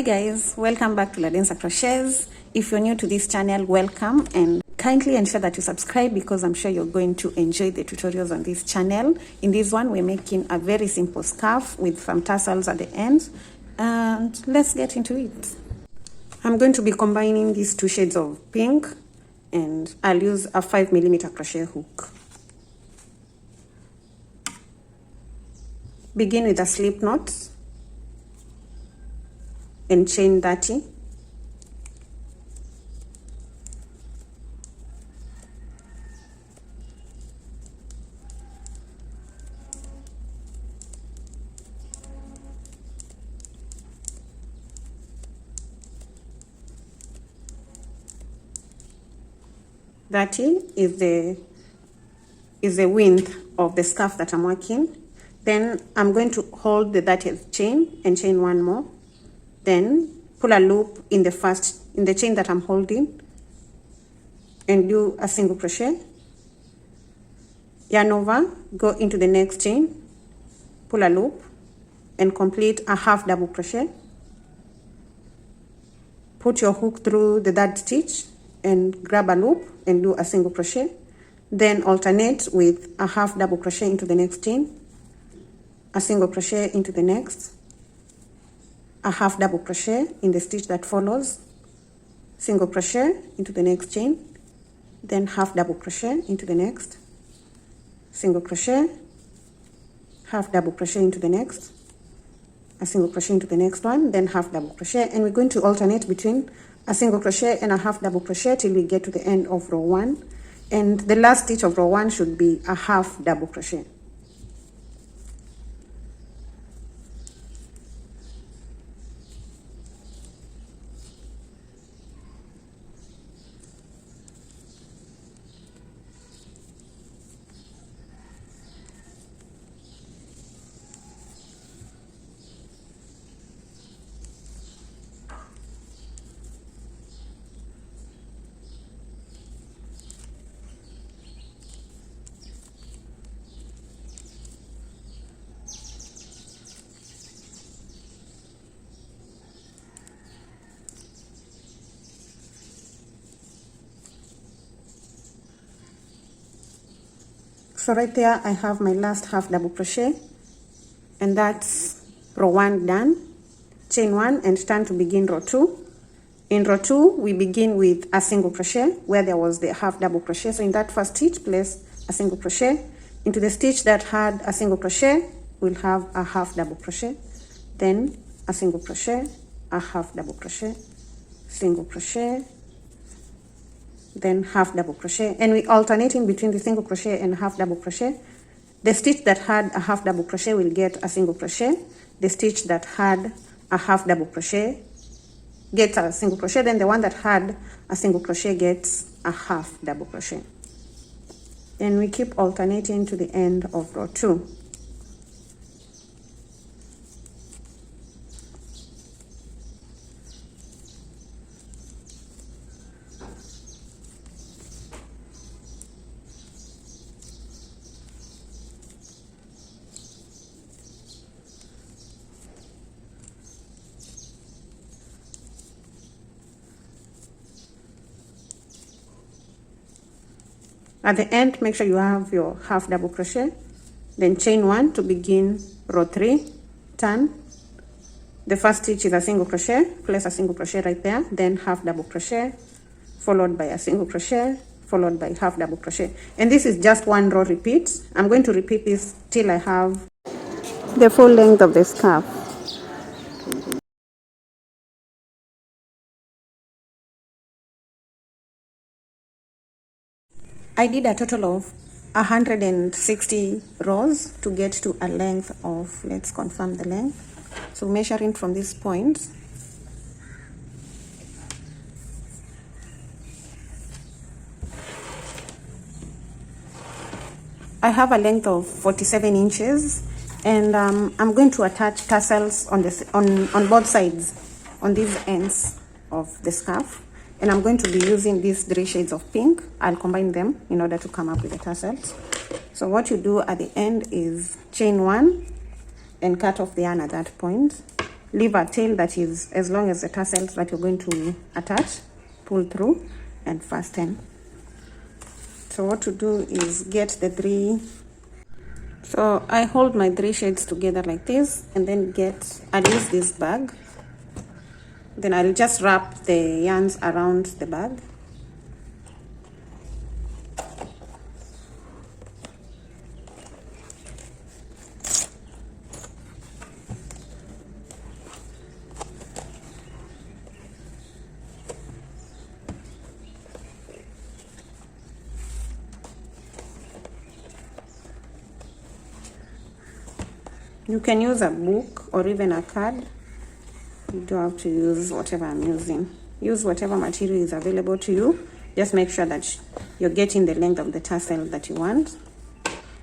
Hi guys, welcome back to ladensercrotchets. If you're new to this channel, welcome, and kindly ensure that you subscribe because I'm sure you're going to enjoy the tutorials on this channel. In this one, we're making a very simple scarf with some tassels at the end, and let's get into it. I'm going to be combining these two shades of pink, and I'll use a 5mm crochet hook. Begin with a slip knot and chain 30. That is the width of the scarf that I'm working. Then I'm going to hold the 30th chain and chain one more. Then pull a loop in the chain that I'm holding and do a single crochet. Yarn over, go into the next chain, pull a loop and complete a half double crochet. Put your hook through the third stitch and grab a loop and do a single crochet. Then alternate with a half double crochet into the next chain, a single crochet into the next, a half double crochet in the stitch that follows, single crochet into the next chain, then half double crochet into the next, single crochet, half double crochet into the next, a single crochet into the next one, then half double crochet. And we're going to alternate between a single crochet and a half double crochet till we get to the end of row 1, and the last stitch of row 1 should be a half double crochet. So right there I have my last half double crochet, and that's row 1 done. Chain 1 and turn to begin row 2. In row 2 we begin with a single crochet where there was the half double crochet. So in that first stitch, place a single crochet. Into the stitch that had a single crochet, we'll have a half double crochet, then a single crochet, a half double crochet, single crochet, then half double crochet, and we alternating between the single crochet and half double crochet. The stitch that had a half double crochet will get a single crochet. The stitch that had a half double crochet gets a single crochet. Then the one that had a single crochet gets a half double crochet. And we keep alternating to the end of row 2. At the end, make sure you have your half double crochet, then chain 1 to begin row 3, turn. The first stitch is a single crochet, place a single crochet right there, then half double crochet, followed by a single crochet, followed by half double crochet. And this is just one row repeat. I'm going to repeat this till I have the full length of the scarf. I did a total of 160 rows to get to a length of, let's confirm the length. So measuring from this point, I have a length of 47 inches, and I'm going to attach tassels on both sides, on these ends of the scarf. And I'm going to be using these 3 shades of pink. I'll combine them in order to come up with the tassels. So what you do at the end is chain 1 and cut off the yarn at that point. leave a tail that is as long as the tassels that you're going to attach. Pull through and fasten. So what to do is get the 3. So I hold my 3 shades together like this, and then I'll use this bag. Then I'll just wrap the yarns around the bag. You can use a book or even a card. You don't have to use whatever I'm using. Use whatever material is available to you. Just make sure that you're getting the length of the tassel that you want.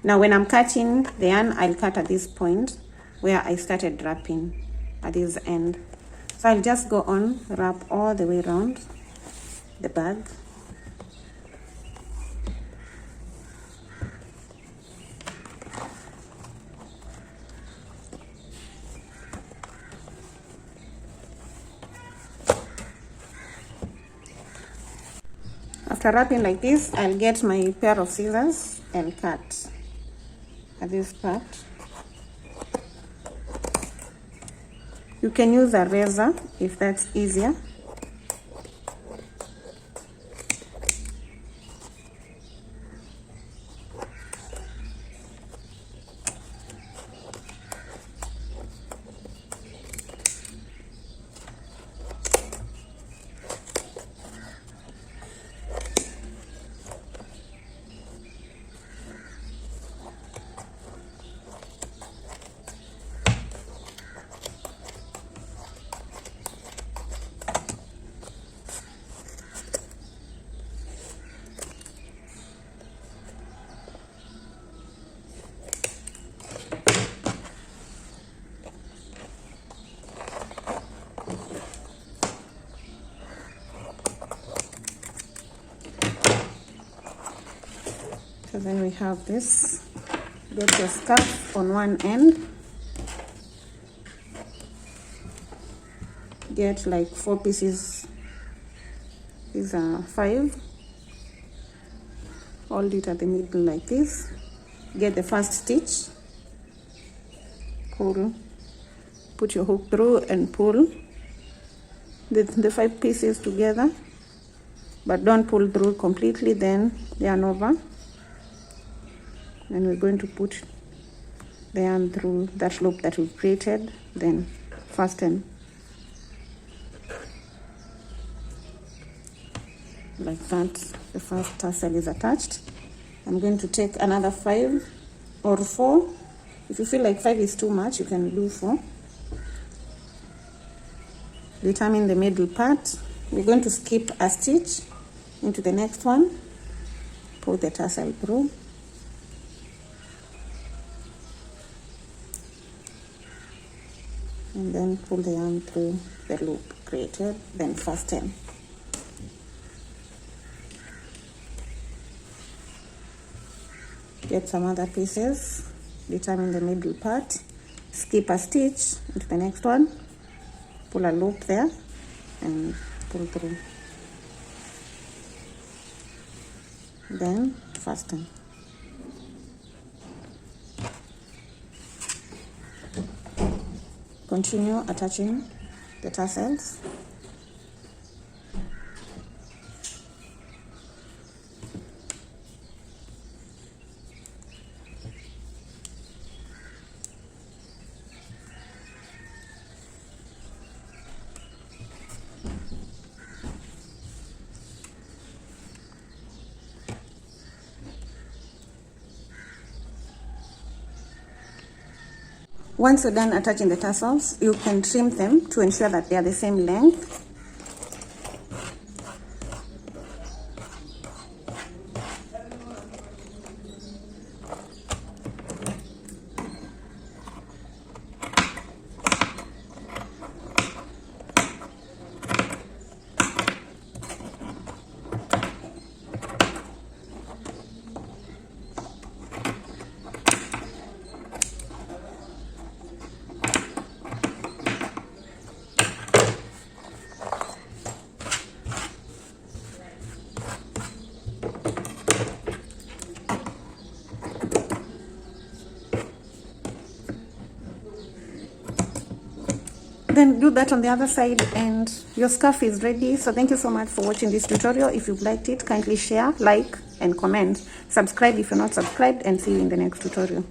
Now when I'm cutting the yarn, I'll cut at this point where I started wrapping at this end. So I'll just go on, wrap all the way around the bag. After wrapping like this, I'll get my pair of scissors and cut at this part. You can use a razor if that's easier. So then we have this. Get your scarf on one end. Get like 4 pieces. These are 5. Hold it at the middle like this. Get the first stitch. Pull. Put your hook through and pull the 5 pieces together. But don't pull through completely, then yarn over. And we're going to put the yarn through that loop that we've created, then fasten like that. The first tassel is attached. I'm going to take another 5 or 4. If you feel like 5 is too much, you can do 4. Determine the middle part. We're going to skip a stitch into the next one. Pull the tassel through. And then pull the yarn through the loop created, then fasten. Get some other pieces, determine the middle part, skip a stitch into the next one, pull a loop there, and pull through. Then fasten. Continue attaching the tassels. Once you're done attaching the tassels, you can trim them to ensure that they are the same length. then do that on the other side and your scarf is ready. So thank you so much for watching this tutorial. If you've liked it, kindly share, like and comment. Subscribe if you're not subscribed, and see you in the next tutorial.